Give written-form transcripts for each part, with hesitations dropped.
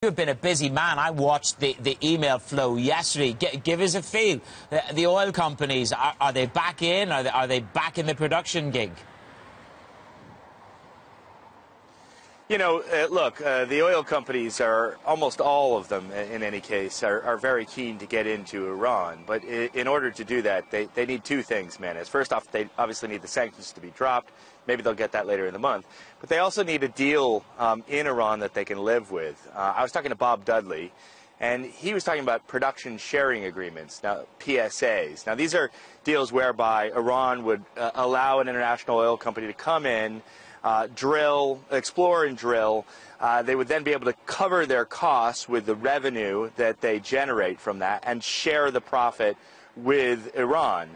You've been a busy man. I watched the email flow yesterday. Give us a feel. The oil companies, are they back in? Are they back in the production gig? You know, look, the oil companies are, almost all of them in any case, are very keen to get into Iran. But in order to do that, they need two things, Manis. First off, they obviously need the sanctions to be dropped. Maybe they'll get that later in the month. But they also need a deal in Iran that they can live with. I was talking to Bob Dudley, and he was talking about production sharing agreements, now PSAs. Now, these are deals whereby Iran would allow an international oil company to come in, drill, explore and drill. They would then be able to cover their costs with the revenue that they generate from that and share the profit with Iran.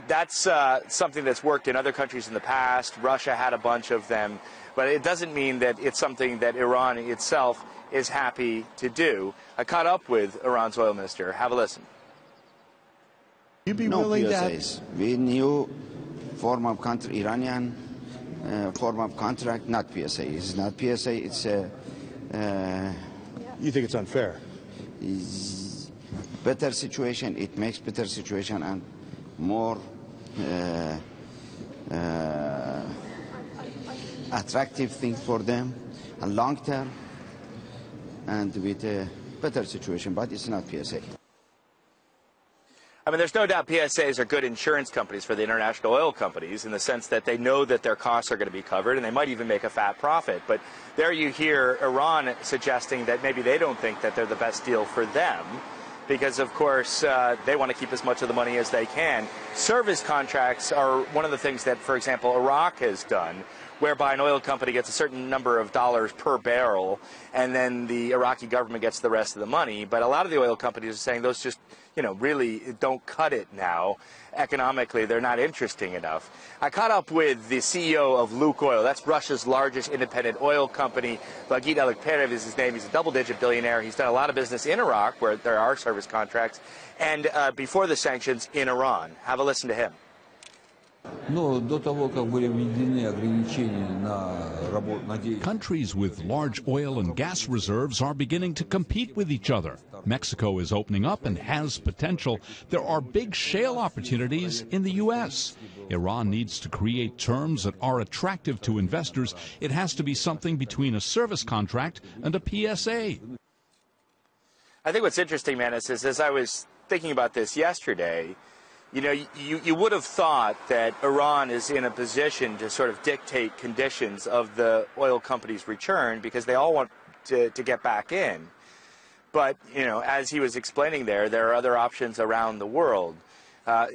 That's something that's worked in other countries in the past. Russia had a bunch of them. But it doesn't mean that it's something that Iran itself is happy to do. I caught up with Iran's oil minister. Have a listen. You'd be willing PSAs. We knew form of country, Iranian form of contract, not PSA. It's not PSA, it's a... you think it's unfair? Better situation, it makes better situation and more attractive thing for them, and long term, and with a better situation, but it's not PSA. I mean, there's no doubt PSAs are good insurance companies for the international oil companies in the sense that they know that their costs are going to be covered and they might even make a fat profit. But there you hear Iran suggesting that maybe they don't think that they're the best deal for them because, of course, they want to keep as much of the money as they can. Service contracts are one of the things that, for example, Iraq has done, whereby an oil company gets a certain number of dollars per barrel, and then the Iraqi government gets the rest of the money. But a lot of the oil companies are saying those just, you know, really don't cut it now. Economically, they're not interesting enough. I caught up with the CEO of Lukoil. That's Russia's largest independent oil company. Vagit Alikperev is his name. He's a double-digit billionaire. He's done a lot of business in Iraq, where there are service contracts, and before the sanctions in Iran. Have a listen to him. Countries with large oil and gas reserves are beginning to compete with each other. Mexico is opening up and has potential. There are big shale opportunities in the U.S. Iran needs to create terms that are attractive to investors. It has to be something between a service contract and a PSA. I think what's interesting, Manis, is as I was thinking about this yesterday, you know, you would have thought that Iran is in a position to sort of dictate conditions of the oil company's return because they all want to get back in. But, you know, as he was explaining there are other options around the world.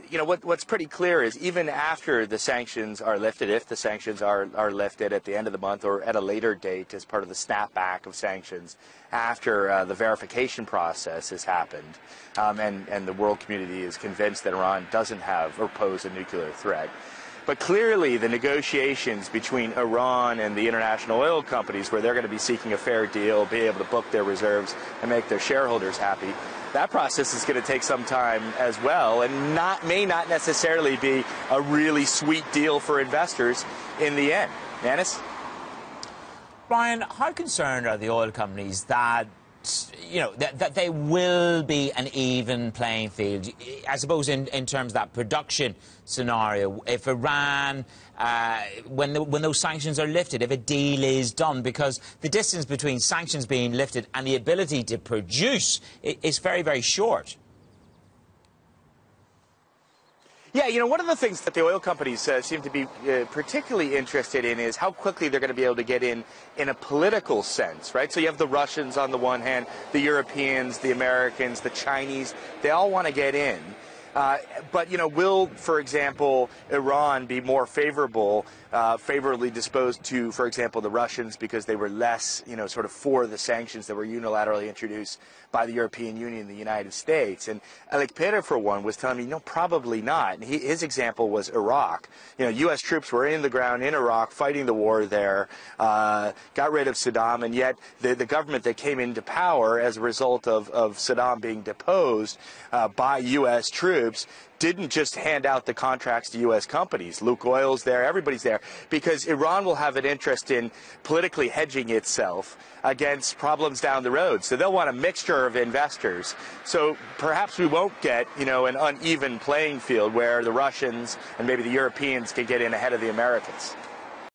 You know, what's pretty clear is even after the sanctions are lifted, if the sanctions are lifted at the end of the month or at a later date as part of the snapback of sanctions, after the verification process has happened, and the world community is convinced that Iran doesn't have or pose a nuclear threat. But clearly the negotiations between Iran and the international oil companies, where they're going to be seeking a fair deal, be able to book their reserves and make their shareholders happy, that process is going to take some time as well, and may not necessarily be a really sweet deal for investors in the end. Manis? Brian, how concerned are the oil companies that, you know, that they will be an even playing field? I suppose in terms of that production scenario, if Iran, when those sanctions are lifted, if a deal is done, because the distance between sanctions being lifted and the ability to produce is very, very short. Yeah, you know, one of the things that the oil companies seem to be particularly interested in is how quickly they're going to be able to get in a political sense, right? So you have the Russians on the one hand, the Europeans, the Americans, the Chinese, they all want to get in. But, you know, will, for example, Iran be more favorably disposed to, for example, the Russians because they were less, you know, sort of for the sanctions that were unilaterally introduced by the European Union and the United States? And Alikperev, for one, was telling me, no, probably not. And his example was Iraq. You know, U.S. troops were in the ground in Iraq fighting the war there, got rid of Saddam, and yet the government that came into power as a result of Saddam being deposed by U.S. troops didn't just hand out the contracts to U.S. companies. Lukoil's there, everybody's there, because Iran will have an interest in politically hedging itself against problems down the road. So they'll want a mixture of investors. So perhaps we won't get, an uneven playing field where the Russians and maybe the Europeans can get in ahead of the Americans.